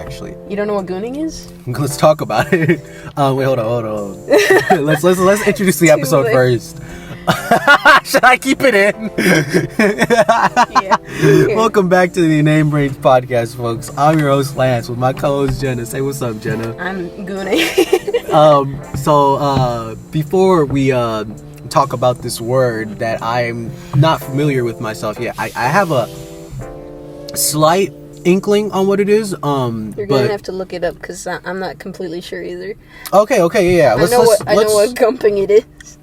actually. You don't know what gooning is? Let's talk about it. Wait, hold on. let's introduce the episode first. Should I keep it in? Yeah. Welcome back to the InaneBrains podcast, folks. I'm your host Lance with my co-host Jena. Say what's up, Jena. I'm gooning. So before we talk about this word that I'm not familiar with myself yet, I have a slight inkling on what it is. You're gonna have to look it up because I'm not completely sure either. Okay, yeah. I know what gumping it is.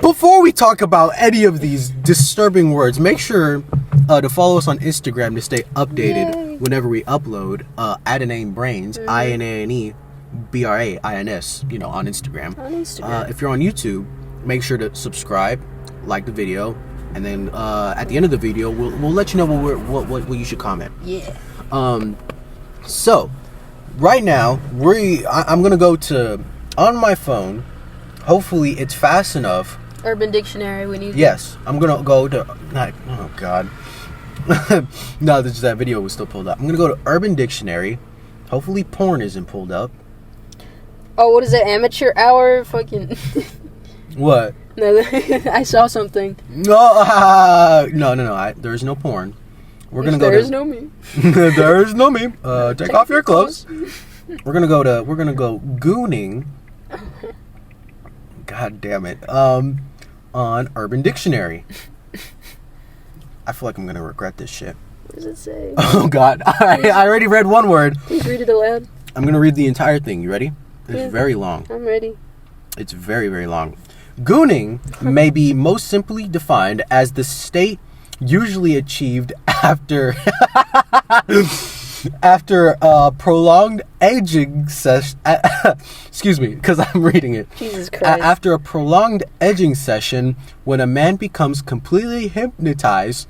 Before we talk about any of these disturbing words, make sure to follow us on Instagram to stay updated whenever we upload at InaneBrains, InaneBrains, on Instagram. If you're on YouTube, make sure to subscribe, like the video, and then at the end of the video, we'll let you know what you should comment. Yeah. So right now I'm gonna go to on my phone. Hopefully it's fast enough. Urban Dictionary, we need. Yes, I'm gonna go to. Oh God. No, that video was still pulled up. I'm gonna go to Urban Dictionary. Hopefully porn isn't pulled up. Oh, what is that? Amateur hour? Fucking. What? No, I saw something. No, no. There's no porn. We're gonna go. There is no meme. There is no meme. Take off your clothes. We're gonna go Gooning. God damn it. On Urban Dictionary. I feel like I'm gonna regret this shit. What does it say? Oh God. I already read one word. Please read it aloud. I'm gonna read the entire thing. You ready? It's very long. I'm ready. It's very, very long. Gooning may be most simply defined as the state usually achieved after a prolonged edging session. Excuse me, because I'm reading it. Jesus Christ. After a prolonged edging session, when a man becomes completely hypnotized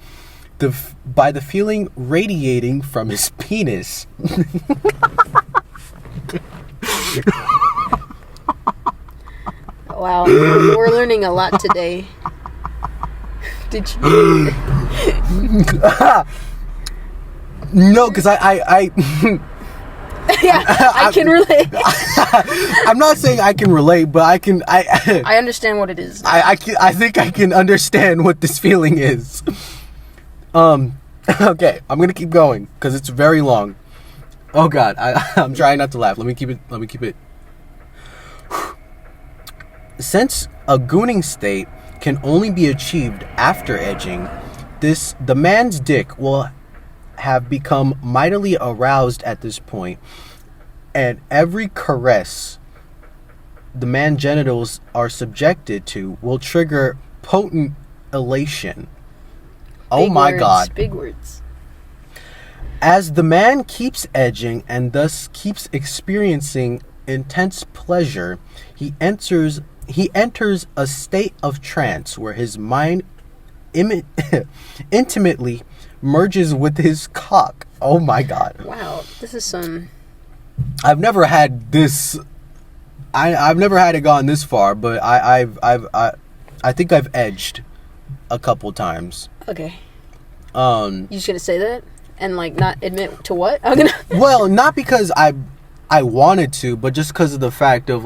by the feeling radiating from his penis. Wow, we're learning a lot today. Did you? No, because I Yeah, I can relate. I'm not saying I can relate, but I understand what it is. I think I can understand what this feeling is. Okay, I'm gonna keep going because it's very long. Oh God, I'm trying not to laugh. Let me keep it. Since a gooning state can only be achieved after edging, the man's dick will have become mightily aroused at this point, and every caress the man's genitals are subjected to will trigger potent elation. Oh my God. Big words. As the man keeps edging and thus keeps experiencing intense pleasure, he enters a state of trance where his mind intimately merges with his cock. Oh my God. Wow, this is some... I've never had this... I've never had it gone this far, but I think I've edged a couple times. Okay. You just gonna say that? And not admit to what? I'm gonna... Well, not because I wanted to, but just because of the fact of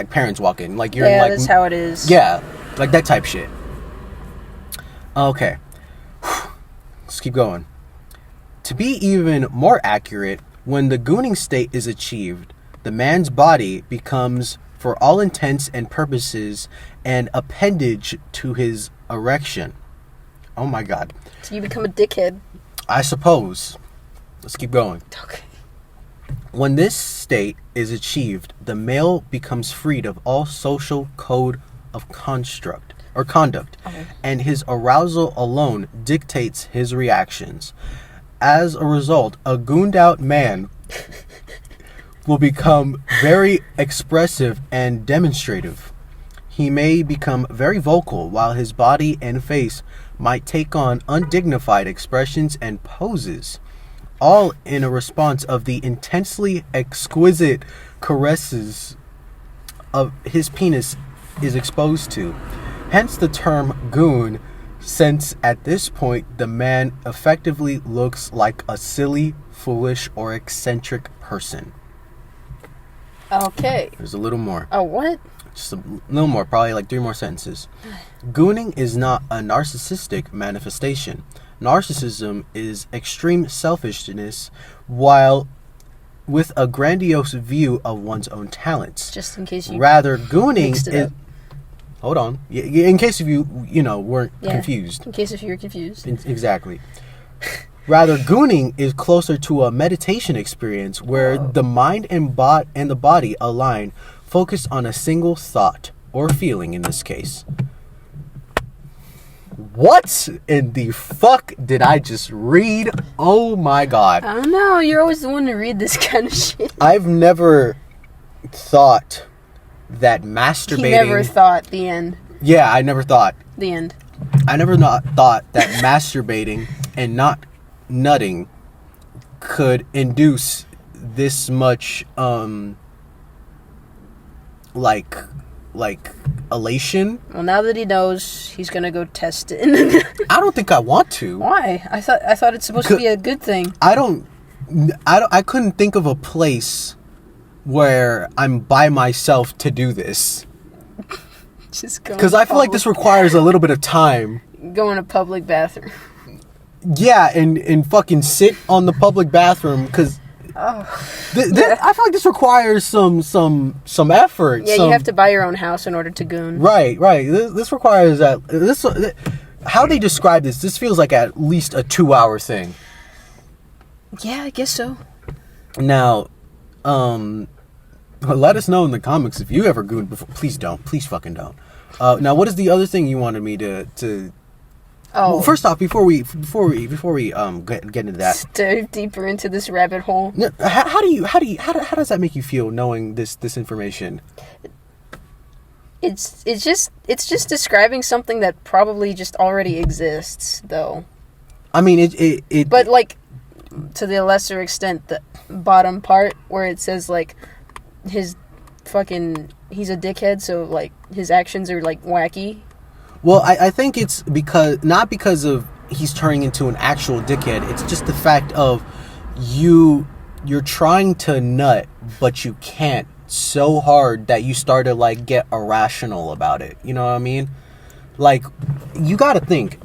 parents walking. That's how it is. Yeah, like that type shit. Okay. Let's keep going. To be even more accurate, when the gooning state is achieved, the man's body becomes, for all intents and purposes, an appendage to his erection. Oh my God. So you become a dickhead. I suppose. Let's keep going. Okay. When this state is achieved, the male becomes freed of all social code of conduct, and his arousal alone dictates his reactions. As a result, a gooned out man will become very expressive and demonstrative. He may become very vocal, while his body and face might take on undignified expressions and poses, all in a response of the intensely exquisite caresses of his penis is exposed to. Hence the term goon, since at this point the man effectively looks like a silly foolish, or eccentric person. Okay. There's a little more. Oh, what? Just a little more, probably like 3 more sentences. Gooning is not a narcissistic manifestation. Narcissism is extreme selfishness while with a grandiose view of one's own talents. Just in case you Rather, gooning mixed it is... up. Hold on. In case if you weren't confused. In case if you were confused. Exactly. Rather, gooning is closer to a meditation experience where the mind and the body align, focused on a single thought or feeling in this case. What in the fuck did I just read? Oh my god. I don't know. You're always the one to read this kind of shit. I've never thought that masturbating... He never thought the end. Yeah, I never thought. The end. I never thought that masturbating and not nutting could induce this much like elation. Well, now that he knows, he's gonna go test it. I don't think I want to. Why? I thought it's supposed to be a good thing. I couldn't think of a place where I'm by myself to do this. Just go. Because I feel like this requires a little bit of time. Go in a public bathroom. Yeah, and fucking sit on the public bathroom because I feel like this requires some effort. Yeah, you have to buy your own house in order to goon. Right. This requires that. How they describe this? This feels like at least a 2-hour thing. Yeah, I guess so. Now, let us know in the comments if you ever gooned before. Please don't. Please fucking don't. Now, what is the other thing you wanted me to? Oh, well, first off, before we get into that, dive deeper into this rabbit hole. How does that make you feel knowing this information? It's just describing something that probably just already exists, though. I mean, it But like, to the lesser extent, the bottom part where it says like he's a dickhead, so like his actions are like wacky. Well, I think it's not because of he's turning into an actual dickhead. It's just the fact of you're trying to nut, but you can't so hard that you start to like get irrational about it. You know what I mean? Like, you got to think.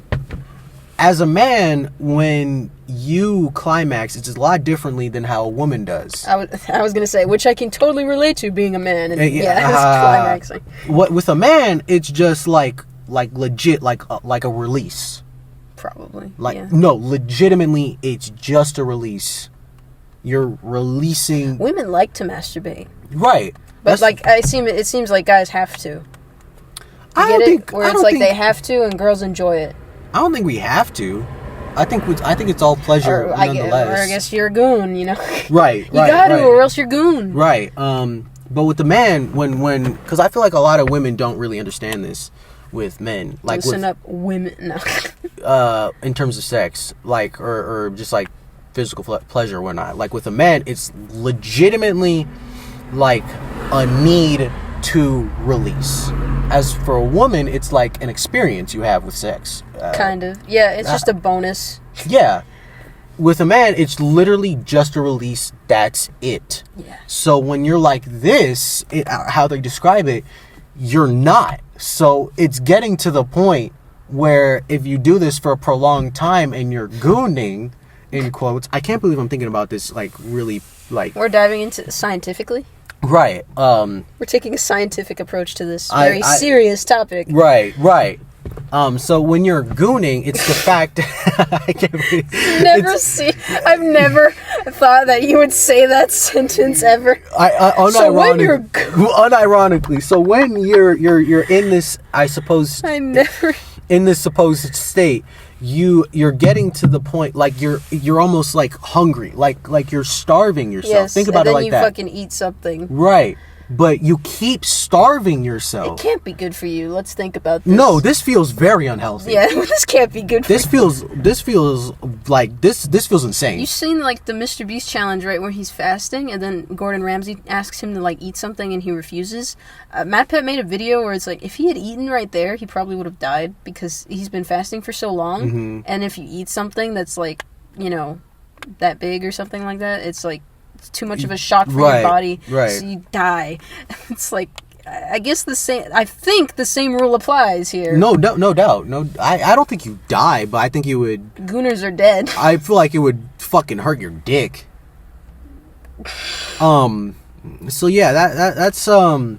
As a man, when you climax, it's a lot differently than how a woman does. I was gonna say, which I can totally relate to being a man, and it's climaxing. What with a man, it's just like legit, like a release. Probably. No, legitimately, it's just a release. You're releasing. Women like to masturbate, right? But it seems like guys have to. They have to, and girls enjoy it. I don't think we have to. I think it's all pleasure nonetheless. I guess you're a goon, you know. Right. You gotta, or else you're goon. Right. But with the man, when because I feel like a lot of women don't really understand this with men, like loosen up women. No. In terms of sex, like or just like physical pleasure or whatnot. Like with a man, it's legitimately like a need to release. As for a woman, it's like an experience you have with sex. Kind of. Yeah, it's just a bonus. Yeah. With a man, it's literally just a release. That's it. Yeah. So when you're like this, how they describe it, you're not. So it's getting to the point where if you do this for a prolonged time and you're gooning, in quotes, I can't believe I'm thinking about this like really like... We're diving into scientifically? Right. We're taking a scientific approach to this very serious topic. Right. So when you're gooning, it's the fact... I can't believe... I've never thought that you would say that sentence ever. Unironically. So when you're in this, I suppose... In this supposed state, you're getting to the point like you're almost like hungry, like you're starving yourself. Yes, think about it like that. And then you fucking eat something. Right. But you keep starving yourself. It can't be good for you. Let's think about this. No, this feels very unhealthy. Yeah, this can't be good for you. This feels like this feels insane. You've seen like the Mr. Beast challenge, right, where he's fasting and then Gordon Ramsay asks him to like eat something and he refuses. Matt Pett made a video where it's like if he had eaten right there, he probably would have died because he's been fasting for so long. Mm-hmm. And if you eat something that's like, that big or something like that. It's like it's too much of a shock for Right, your body, right. so you die. It's like I guess I think the same rule applies here. No doubt. No, I don't think you die, but I think you would. Gooners are dead. I feel like it would fucking hurt your dick. So yeah, that's I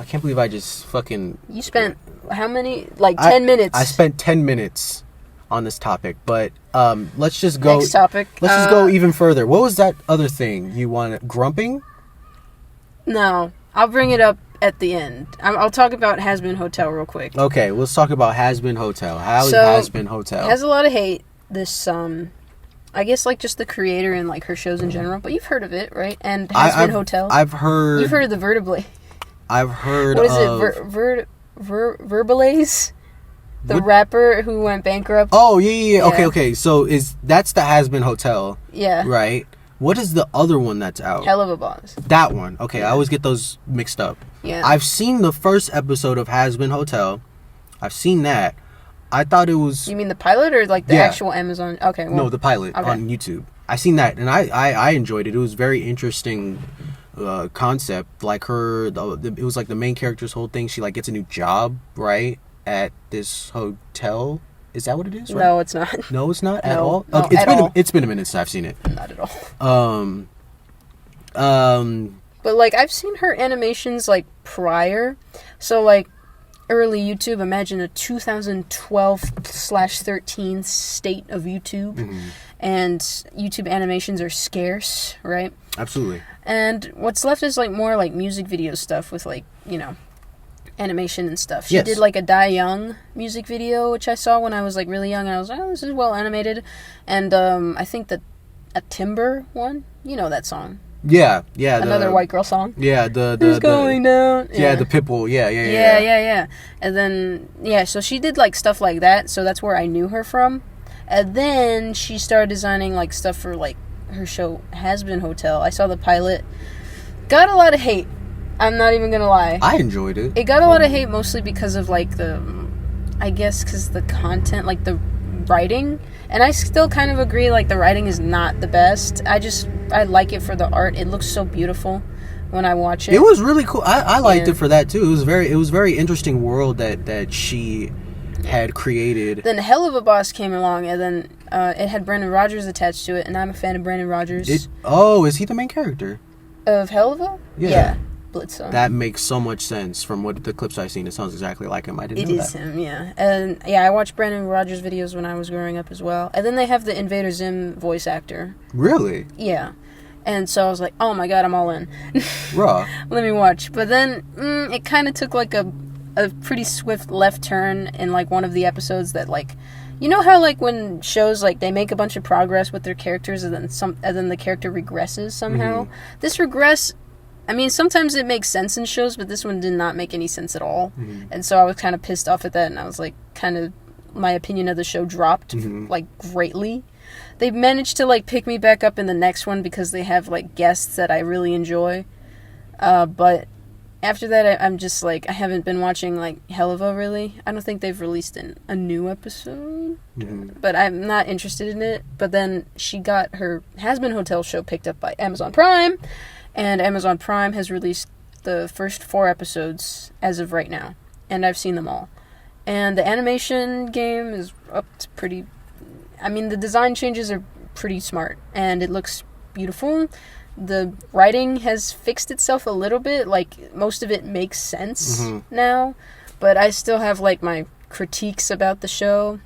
can't believe I just fucking. You spent how many? Like 10 minutes. I spent 10 minutes on this topic, but let's just go. Next topic. Let's just go even further. What was that other thing you wanted? Grumping? No, I'll bring it up at the end. I'll talk about Has Been Hotel real quick. Okay, let's talk about Has Been Hotel. How is So, Has Been Hotel? It has a lot of hate. This I guess like just the creator and like her shows in general. But you've heard of it, right? And Has Been Hotel. I've heard. You've heard of the Vertebrae. I've heard. What is of, it? Verbalaze? The rapper who went bankrupt. Oh yeah. Okay. So that's the Has Been Hotel? Yeah. Right. What is the other one that's out? Hell of a Boss. That one. Okay, I always get those mixed up. Yeah. I've seen the first episode of Has Been Hotel. I've seen that. I thought it was. You mean the pilot or like the actual Amazon? Okay. Well, no, the pilot on YouTube. I seen that and I enjoyed it. It was very interesting concept. Like it was like the main character's whole thing. She like gets a new job, right, at this hotel. Is that what it is? Right? No, it's not. No, it's not at all. No, okay, it's been a minute since I've seen it. Not at all. But like I've seen her animations like prior, so like early YouTube. Imagine a 2012/13 state of YouTube, and YouTube animations are scarce, right? Absolutely. And what's left is like more like music video stuff with like animation and stuff. She did like a Die Young music video, which I saw when I was like really young, and I was like, oh, this is well animated. And I think that a Timber one, you know that song. Yeah. Another white girl song. Yeah, Who's going down? Yeah, the Pitbull. Yeah. And then so she did like stuff like that, so that's where I knew her from. And then she started designing like stuff for like her show Has Been Hotel. I saw the pilot. Got a lot of hate. I'm not even gonna lie. I enjoyed it. It got a lot of hate mostly because of like the content, like the writing. And I still kind of agree, like the writing is not the best. I like it for the art. It looks so beautiful when I watch it. It was really cool. I liked it for that too. It was very interesting world that she had created. Then Hell of a Boss came along, and then it had Brendan Rodgers attached to it, and I'm a fan of Brendan Rodgers. Is he the main character Of Hell of a? Yeah. Blitzon. That makes so much sense from what the clips I've seen. It sounds exactly like him. I didn't know that. It is him, yeah. And yeah, I watched Brendan Rodgers videos when I was growing up as well. And then they have the Invader Zim voice actor. Really? Yeah. And so I was like, oh my god, I'm all in. Raw. Let me watch. But then it kind of took like a pretty swift left turn in like one of the episodes that like, you know how like when shows like they make a bunch of progress with their characters and then the character regresses somehow. Mm-hmm. This regress, I mean, sometimes it makes sense in shows, but this one did not make any sense at all. Mm-hmm. And so I was kind of pissed off at that, and I was like, kind of, my opinion of the show dropped, like, greatly. They managed to, like, pick me back up in the next one because they have, like, guests that I really enjoy. But after that, I'm just, like, I haven't been watching, like, Helluva, really. I don't think they've released a new episode. Mm-hmm. But I'm not interested in it. But then she got her Has Been Hotel show picked up by Amazon Prime. And Amazon Prime has released the first 4 episodes as of right now. And I've seen them all. And the animation game is up to pretty... I mean, the design changes are pretty smart. And it looks beautiful. The writing has fixed itself a little bit. Like, most of it makes sense now. But I still have, like, my critiques about the show.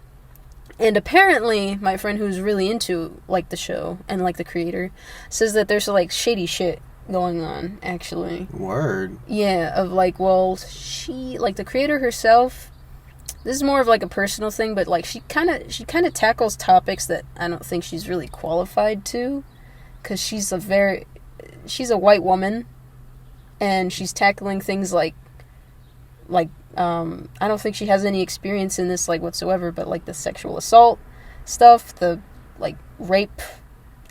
And apparently, my friend who's really into, like, the show and, like, the creator says that there's, like, shady shit going on, actually. Word. Yeah, of, like, well, she, like, the creator herself, this is more of, like, a personal thing, but, like, she kind of tackles topics that I don't think she's really qualified to, because she's a white woman, and she's tackling things like, I don't think she has any experience in this, like, whatsoever, but, like, the sexual assault stuff, the, like, rape,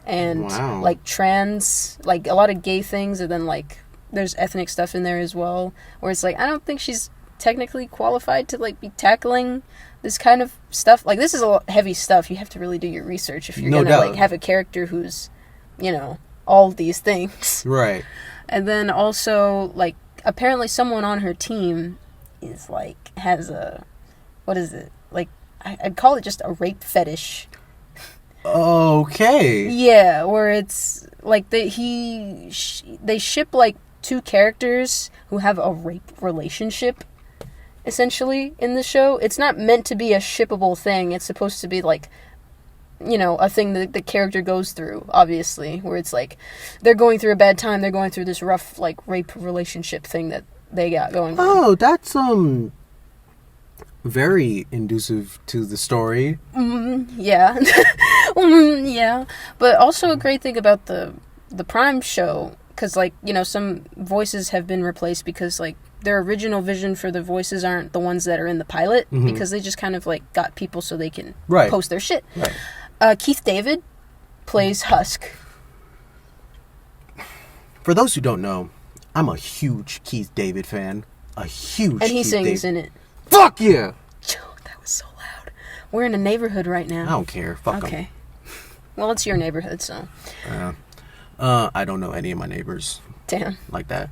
and, like, trans, like, a lot of gay things, and then, like, there's ethnic stuff in there as well, where it's like, I don't think she's technically qualified to like be tackling this kind of stuff. Like, this is a heavy stuff. You have to really do your research if you're gonna like have a character who's, you know, all these things. Right. And then also, like, apparently someone on her team is like has a, what is it? Like, I'd call it just a rape fetish. Okay. Yeah, where it's like they ship like two characters who have a rape relationship, essentially, in the show. It's not meant to be a shippable thing. It's supposed to be like, you know, a thing that the character goes through, obviously, where it's like they're going through a bad time, they're going through this rough like rape relationship thing that they got going on. Oh, that's very inducive to the story. Yeah. Yeah. But also a great thing about the Prime show, because, like, you know, some voices have been replaced because, like, their original vision for the voices aren't the ones that are in the pilot, because they just kind of, like, got people so they can post their shit. Right. Keith David plays Husk. For those who don't know, I'm a huge Keith David fan. A huge And he Keith sings David. in it. Fuck yeah! That was so loud. We're in a neighborhood right now. I don't care. Fuck 'em. Okay. Well, it's your neighborhood, so. I don't know any of my neighbors. Damn. Like that.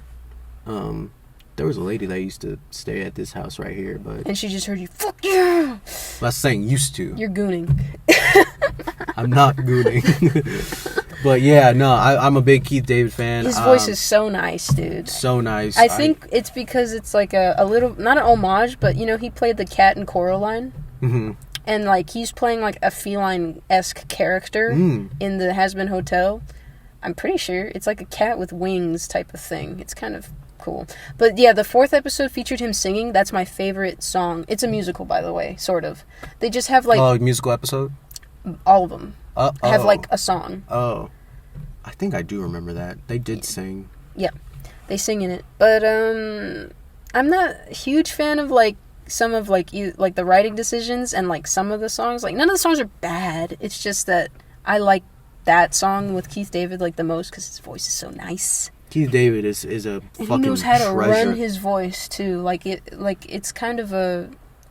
There was a lady that used to stay at this house right here, but... And she just heard you, fuck yeah! That's saying used to. You're gooning. I'm not gooning. But yeah, no, I'm a big Keith David fan. His voice is so nice, dude. So nice. I think it's because it's like a little, not an homage, but, you know, he played the cat in Coraline. Mm-hmm. And, like, he's playing, like, a feline-esque character in the Has-Been Hotel. I'm pretty sure it's like a cat with wings type of thing. It's kind of cool. But, yeah, the 4th episode featured him singing. That's my favorite song. It's a musical, by the way, sort of. They just have, like... Oh, musical episode? All of them. Have, like, a song. Oh. I think I do remember that. They did sing. Yeah. They sing in it. But, I'm not a huge fan of, like, some of, like, the writing decisions and, like, some of the songs. Like, none of the songs are bad. It's just that I like that song with Keith David, like, the most because his voice is so nice. Keith David is a and fucking treasure. He knows how to run his voice, too. It's kind of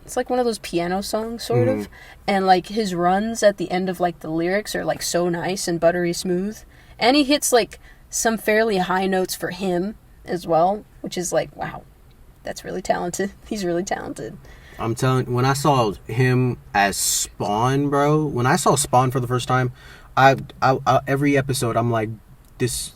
it's like one of those piano songs, sort of. And, like, his runs at the end of, like, the lyrics are, like, so nice and buttery smooth. And he hits, like, some fairly high notes for him as well, which is, like, wow. That's really talented. He's really talented. I'm telling, when I saw him as Spawn, bro, when I saw Spawn for the first time, I every episode I'm like, his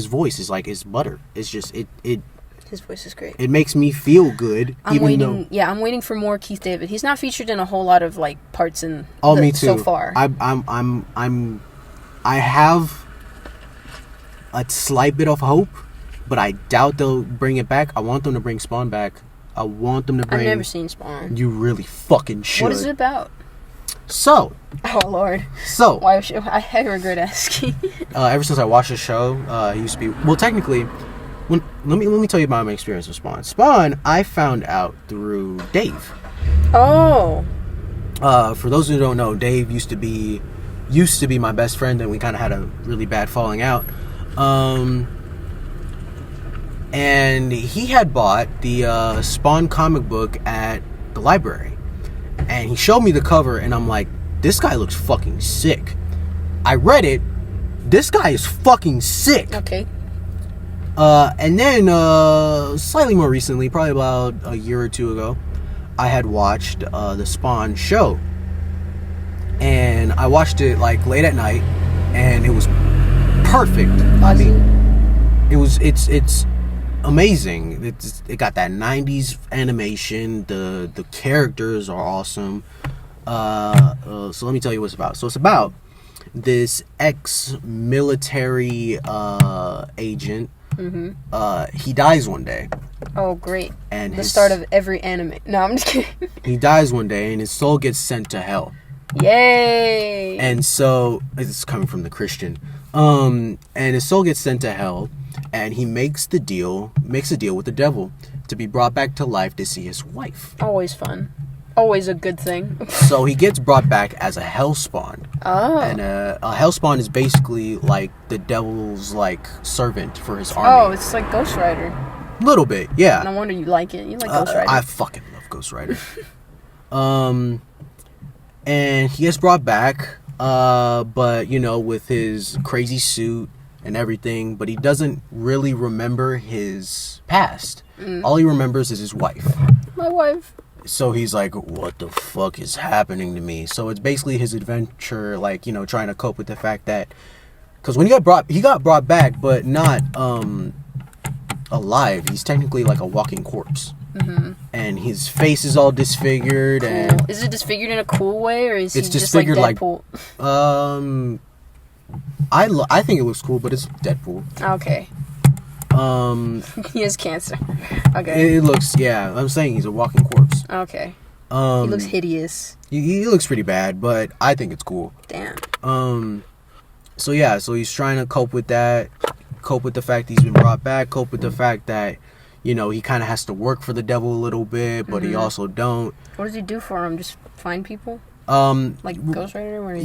voice is like his butter. It's just his voice is great. It makes me feel good. I'm waiting for more Keith David. He's not featured in a whole lot of like parts in me too. So far. I have a slight bit of hope, but I doubt they'll bring it back. I want them to bring Spawn back. I want them to bring... I've never seen Spawn. You really fucking should. What is it about? So... Oh, Lord. So... Why should I regret asking. Ever since I watched the show, it used to be... Well, technically, let me tell you about my experience with Spawn. Spawn, I found out through Dave. Oh. For those who don't know, Dave used to be my best friend, and we kind of had a really bad falling out. And he had bought the Spawn comic book at the library. And he showed me the cover, and I'm like, this guy looks fucking sick. I read it. This guy is fucking sick. Okay. And then, slightly more recently, probably about a year or two ago, I had watched the Spawn show. And I watched it, like, late at night, and it was perfect. I mean, it's amazing. It got that 90s animation. The characters are awesome. So let me tell you what it's about. So it's about this ex-military agent. He dies one day. Oh, great. And the start of every anime. No, I'm just kidding. He dies one day, and his soul gets sent to hell. Yay! And so, it's coming from the Christian. And his soul gets sent to hell, and he makes a deal with the devil to be brought back to life to see his wife. Always fun. Always a good thing. So he gets brought back as a hellspawn. Oh. And a hellspawn is basically like the devil's like servant for his army. Oh, it's like Ghost Rider. Little bit, yeah. No wonder you like it. You like Ghost Rider. I fucking love Ghost Rider. And he gets brought back, but you know, with his crazy suit and everything, but he doesn't really remember his past. All he remembers is his wife. My wife. So he's like, what the fuck is happening to me? So it's basically his adventure, like, you know, trying to cope with the fact that, because when he got brought back, but not alive. He's technically like a walking corpse. And his face is all disfigured. Cool. And is it disfigured in a cool way, or is he it's just like disfigured Deadpool? I think it looks cool, but it's Deadpool. Okay. He has cancer. Okay. It looks, yeah. I'm saying he's a walking corpse. Okay. He looks hideous. He looks pretty bad, but I think it's cool. Damn. So yeah, so he's trying to cope with that, cope with the fact he's been brought back, cope with the fact that, you know, he kind of has to work for the devil a little bit, but he also don't. What does he do for him? Just find people? Like Ghost Rider? Where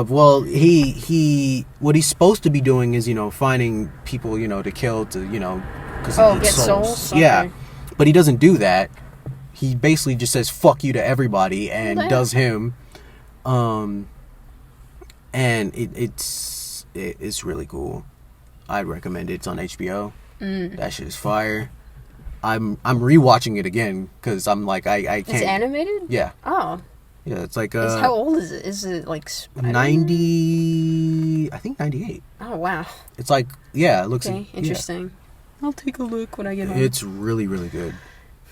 well, he what he's supposed to be doing is, you know, finding people, you know, to kill, to, you know, because he needs get souls? Yeah, Okay. but he doesn't do that. He basically just says fuck you to everybody and does him. And it's really cool. I'd recommend it. It's on HBO. That shit is fire. I'm rewatching it again because I'm like I can't. It's animated? Yeah. Oh. Yeah, it's like how old is it? Is it like 90? I think 98. Oh wow. It's like, yeah, it looks interesting. Yeah. I'll take a look when I get home. It's really, really good.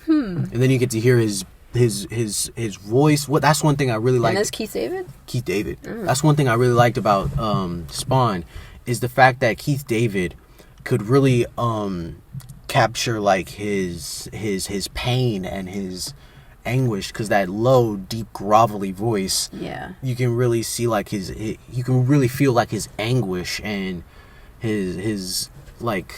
And then you get to hear his voice. That's one thing I really liked. And that's Keith David? Keith David. That's one thing I really liked about Spawn, is the fact that Keith David could really capture like his pain and his anguish, because that low, deep, grovelly voice, you can really see like you can really feel like his anguish and his like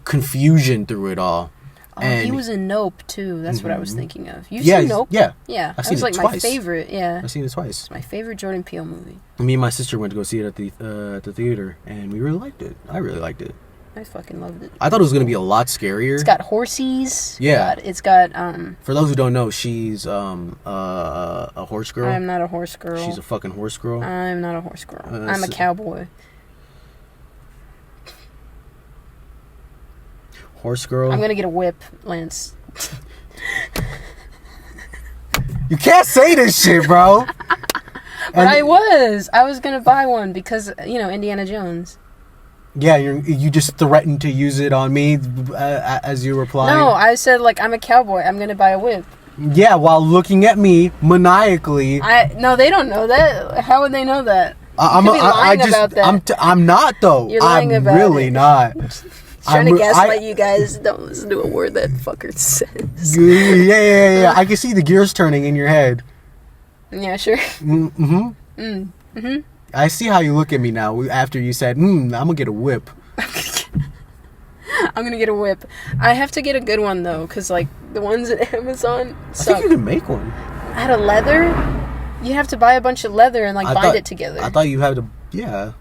confusion through it all. Oh, and he was in Nope too. That's what I was thinking of. You've seen Nope? Yeah. I've seen it like twice. My favorite. Yeah, I've seen it twice. It's my favorite Jordan Peele movie. Me and my sister went to go see it at the theater, and we really liked it. I really liked it. I fucking loved it. I thought it was gonna be a lot scarier. It's got horsies. Yeah. It's got For those who don't know, she's a horse girl. I'm not a horse girl. She's a fucking horse girl. I'm not a horse girl. I'm a cowboy. Horse girl. I'm gonna get a whip, Lance. You can't say this shit, bro. But I was gonna buy one because, you know, Indiana Jones. Yeah, you just threatened to use it on me as you replied. No, I said, like, I'm a cowboy. I'm gonna buy a whip. Yeah, while looking at me maniacally. No, they don't know that. How would they know that? I'm not though. You're lying I'm about really it. not. Trying to gaslight you guys. Don't listen to a word that fucker says. Yeah. I can see the gears turning in your head. Yeah, sure. I see how you look at me now after you said, I'm gonna get a whip. I'm gonna get a whip. I have to get a good one though, because like the ones at Amazon suck. I think you can make one. Out of leather? You have to buy a bunch of leather and like bind it together. I thought you had to, yeah.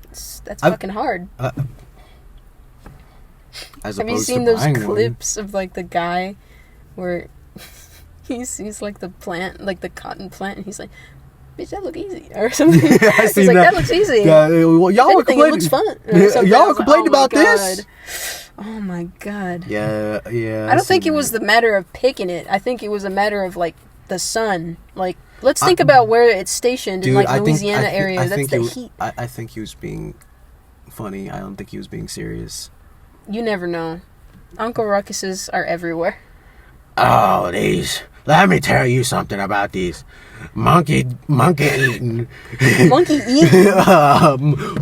That's fucking hard. Have you seen those clips of like the guy where he's like the plant, like the cotton plant, and he's like, bitch, that look easy, or something. Yeah, I seen that looks easy. Yeah, well, y'all were complaining. It looks fun. Y'all complained about this. Oh my god. Yeah. I don't think it was the matter of picking it. I think it was a matter of like the sun. Like, let's think about where it's stationed in like Louisiana area. That's the heat. I think he was being funny. I don't think he was being serious. You never know. Uncle Ruckuses are everywhere. Oh, these. Let me tell you something about these monkey eating. Monkey eating?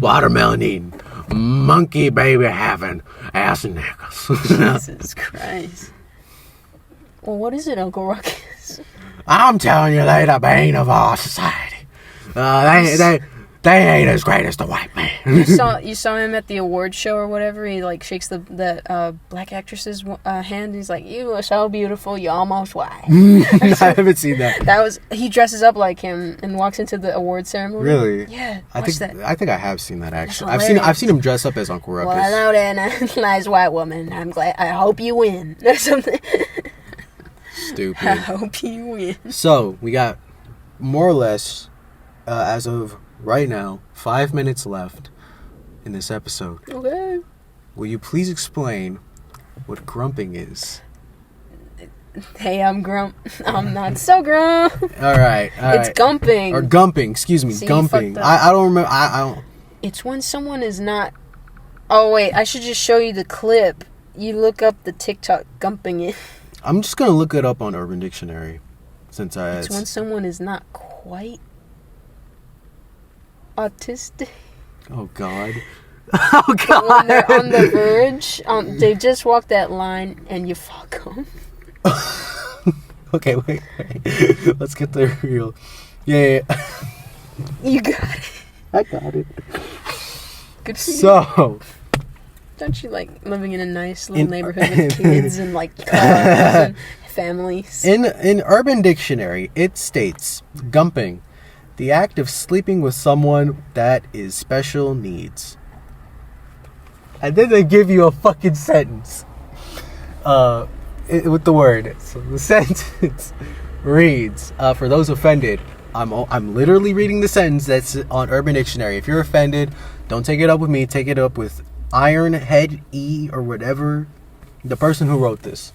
Watermelon eating. Monkey baby having ass and knickers. Jesus Christ. Well, what is it, Uncle Ruckus? I'm telling you, they're the bane of our society. They They ain't as great as the white man. You saw him at the award show or whatever. He like shakes the black actress's hand. He's like, "You are so beautiful, you're almost white." I haven't seen that. He dresses up like him and walks into the award ceremony. Really? Yeah. I think I have seen that actually. That's I've seen him dress up as Uncle Ruckus. Well, hello there, nice white woman. I'm glad. I hope you win or something. Stupid. I hope you win. So we got more or less, as of right now, 5 minutes left in this episode. Okay. Will you please explain what grumping is? Hey, I'm Grump. I'm not so Grump. All right. It's gumping. Or gumping. Excuse me. See, gumping. I don't remember. I don't. It's when someone is not. Oh wait, I should just show you the clip. You look up the TikTok gumping it. I'm just gonna look it up on Urban Dictionary, since It's when someone is not quite autistic. Oh God. Oh God. When they're on the verge, they just walk that line and you fuck them. Okay, wait. Let's get the real. Yeah. You got it. I got it. Good for you. So. Don't you like living in a nice little neighborhood with kids and like cars and families? In Urban Dictionary, it states gumping, the act of sleeping with someone that is special needs. And then they give you a fucking sentence. With the word. So the sentence reads, for those offended, I'm literally reading the sentence that's on Urban Dictionary. If you're offended, don't take it up with me. Take it up with Ironhead E or whatever, the person who wrote this.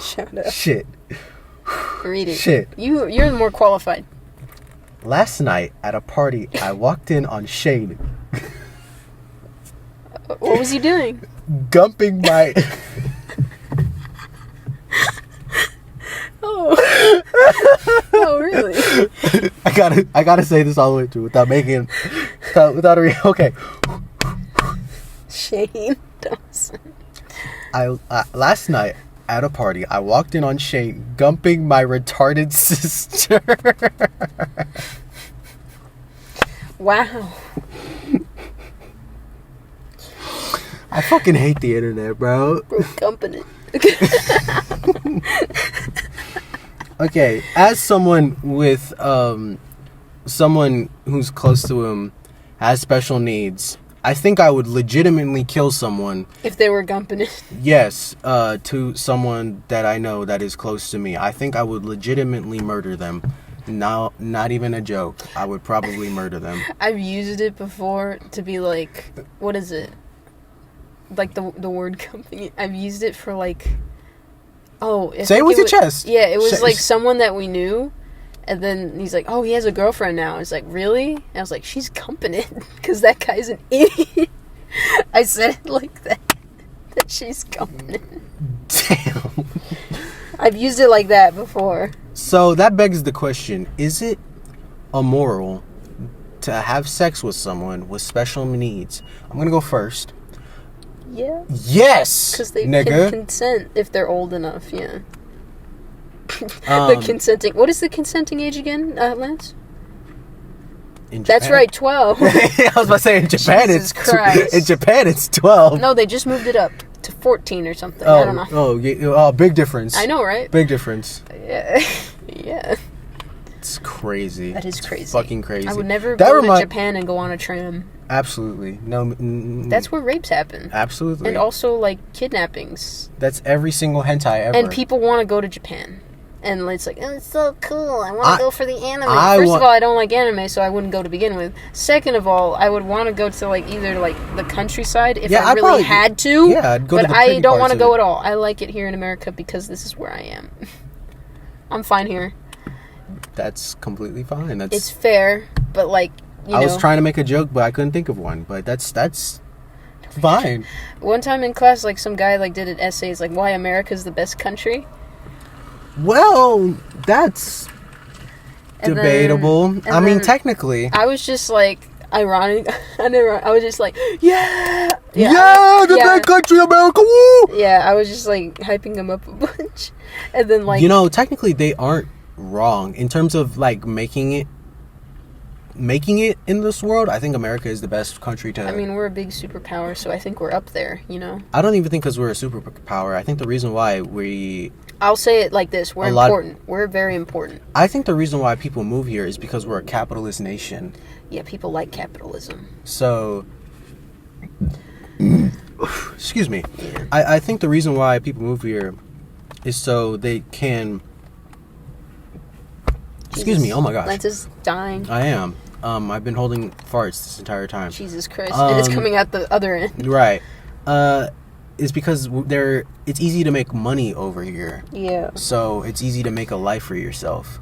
Shut up. Shit. Read it. Shit. You're more qualified. Last night at a party, I walked in on Shane. What was he doing? Gumping my. Oh. Oh, really? I gotta say this all the way through without making, okay. Shane Dawson. Last night at a party, I walked in on Shane gumping my retarded sister. Wow. I fucking hate the internet, bro. Bro, gumping it. Okay, as someone with someone who's close to him has special needs, I think I would legitimately kill someone if they were gumping it. Yes, to someone that I know that is close to me. I think I would legitimately murder them. No, not even a joke. I would probably murder them. I've used it before to be like, what is it? Like the word gumping. I've used it for like. Oh, say it with your chest. Yeah, it was like someone that we knew, and then he's like, "Oh, he has a girlfriend now." It's like, really? And I was like, "She's gumping it," because that guy's an idiot. I said it like that she's gumping it. Damn. I've used it like that before. So that begs the question: is it immoral to have sex with someone with special needs? I'm gonna go first. Yeah. Yes. Because they nigga. can consent if they're old enough. Yeah. The consenting. What is the consenting age again, Lance? That's right, 12. I was about to say in Japan Jesus Christ. In Japan it's 12. No, they just moved it up to 14 or something. I don't know. Oh, big difference. I know, right? Big difference. Yeah. Yeah. It's crazy. That is crazy. It's fucking crazy. I would never go to Japan and go on a tram. Absolutely. No. That's where rapes happen. Absolutely. And also, like, kidnappings. That's every single hentai ever. And people want to go to Japan. And it's like, oh, it's so cool. I want to go for the anime. First of all, I don't like anime, so I wouldn't go to begin with. Second of all, I would want to go to, like, either, like, the countryside if I really had to. Yeah, I'd go to the But I don't want to go at all. I like it here in America because this is where I am. I'm fine here. That's completely fine. It's fair, but, like, I was trying to make a joke, but I couldn't think of one. But that's fine. One time in class, like, some guy, like, did an essay. It's like, why America's the best country. Well, that's debatable. I mean, technically. I was just, like, ironic. I was just like, yeah! The best country, America, woo! Yeah, I was just, like, hyping him up a bunch. And then, like... technically, they aren't wrong in terms of, like, making it making it in this world, I think America is the best country to... I mean, we're a big superpower, so I think we're up there, you know? I don't even think because we're a superpower. I think the reason why I'll say it like this. We're important. We're very important. I think the reason why people move here is because we're a capitalist nation. Yeah, people like capitalism. So... excuse me. Yeah. I think the reason why people move here is so they can... Excuse me, oh my gosh. Lance is dying. I am. I've been holding farts this entire time. Jesus Christ. And it's coming out the other end. Right. It's because it's easy to make money over here. Yeah. So it's easy to make a life for yourself.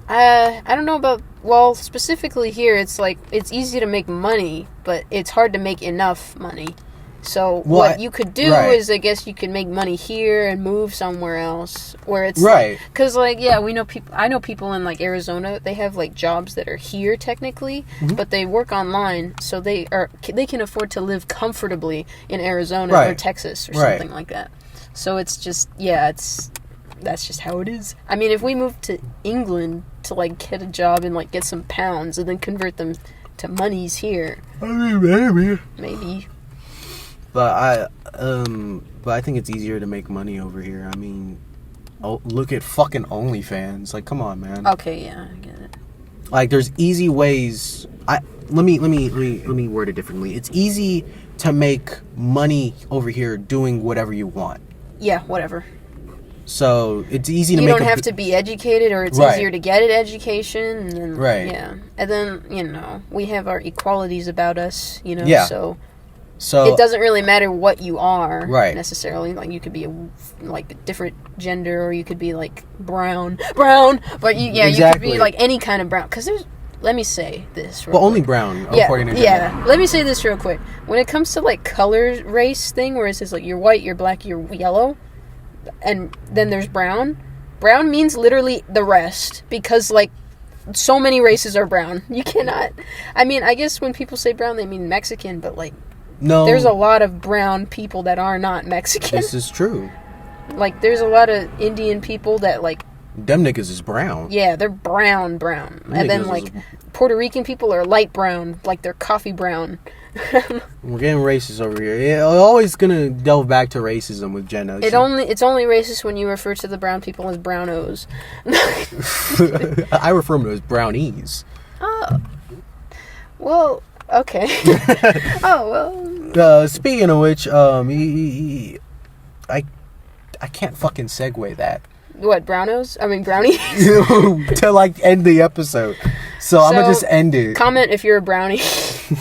I don't know about... Well, specifically here, it's like, it's easy to make money, but it's hard to make enough money. So what you could do is, I guess, you could make money here and move somewhere else where it's right. Because we know people. I know people in like Arizona. They have like jobs that are here technically, but they work online, so they can afford to live comfortably in Arizona or Texas or something like that. So it's just that's just how it is. I mean, if we moved to England to like get a job and like get some pounds and then convert them to monies here, I mean, maybe. But I think it's easier to make money over here. I mean, look at fucking OnlyFans. Like, come on, man. Okay, yeah, I get it. Like, there's easy ways. Let me word it differently. It's easy to make money over here doing whatever you want. Yeah, whatever. So it's easy to you make. You don't have to be educated, or it's easier to get an education. And then, yeah, and then we have our equalities about us. Yeah. So it doesn't really matter what you are necessarily. Like, you could be a different gender, or you could be like brown. But you could be like any kind of brown. Because let me say this. Only brown. According to gender. Yeah. Let me say this real quick. When it comes to like color race thing, where it says like you're white, you're black, you're yellow, and then there's brown. Brown means literally the rest, because like so many races are brown. You cannot. I mean, I guess when people say brown, they mean Mexican, but like. No. There's a lot of brown people that are not Mexican. This is true. Like, there's a lot of Indian people that, like... Them niggas is brown. Yeah, they're brown. And then, like, Puerto Rican people are light brown. Like, they're coffee brown. We're getting racist over here. Yeah, I'm always gonna delve back to racism with Jenna. It's only racist when you refer to the brown people as brownos. I refer to them as brownies. Oh. Well... Okay. Oh, well. Speaking of which, I can't fucking segue that. What, brownos? I mean, brownies? To, like, end the episode. So I'm going to just end it. Comment if you're a brownie. Thank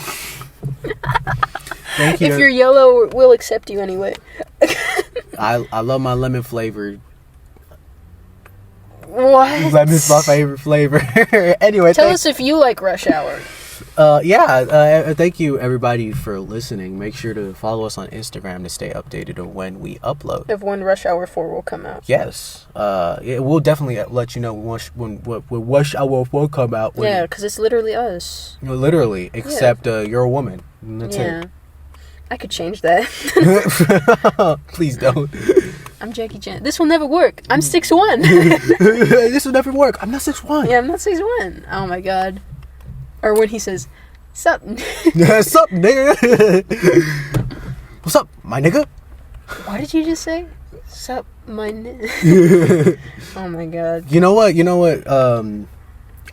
you. If you're yellow, we'll accept you anyway. I love my lemon flavored. What? Lemon's my favorite flavor. Anyway. Tell us if you like Rush Hour. Thank you everybody for listening. Make sure to follow us on Instagram to stay updated on when we upload. Of when Rush Hour 4 will come out. Yes. We'll definitely let you know when Rush Hour 4 come out. Yeah, because it's literally us. Literally, except you're a woman. That's it. I could change that. Please don't. I'm Jackie Chan. This will never work. I'm 6'1". This will never work. I'm not 6'1". Yeah, I'm not 6'1". Oh my god. Or when he says, "Sup?" Sup, nigga? What's up, my nigga? What did you just say? Sup, my nigga? Oh my god. You know what?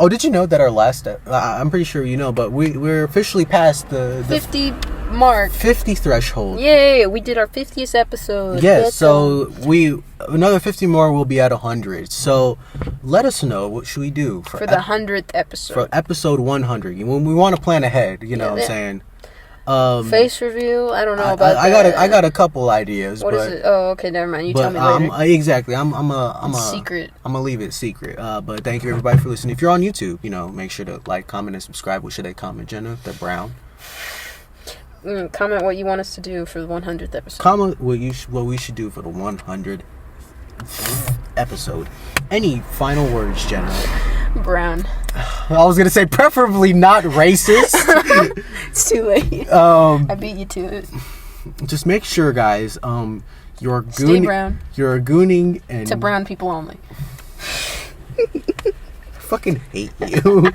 Did you know that our last... I'm pretty sure you know, but we're officially past the 50 mark. 50 threshold. Yay, we did our 50th episode. Yes, so another 50 more will be at 100. So let us know, what should we do for the 100th episode. For episode 100. When we want to plan ahead, what I'm saying. Face review, I don't know about that. I got a couple ideas. What is it? Oh, okay, never mind. You tell me later. Exactly. I'm secret. I'm gonna leave it secret. But thank you everybody for listening. If you're on YouTube, make sure to like, comment, and subscribe. What should they comment, Jenna? They're brown. Comment what you want us to do for the 100th episode. Comment what we should do for the 100th episode. Any final words, Jenna? Brown. I was gonna say preferably not racist. It's too late. I beat you to it. Just make sure, guys. You're Stay brown. You're gooning and to brown people only. I fucking hate you.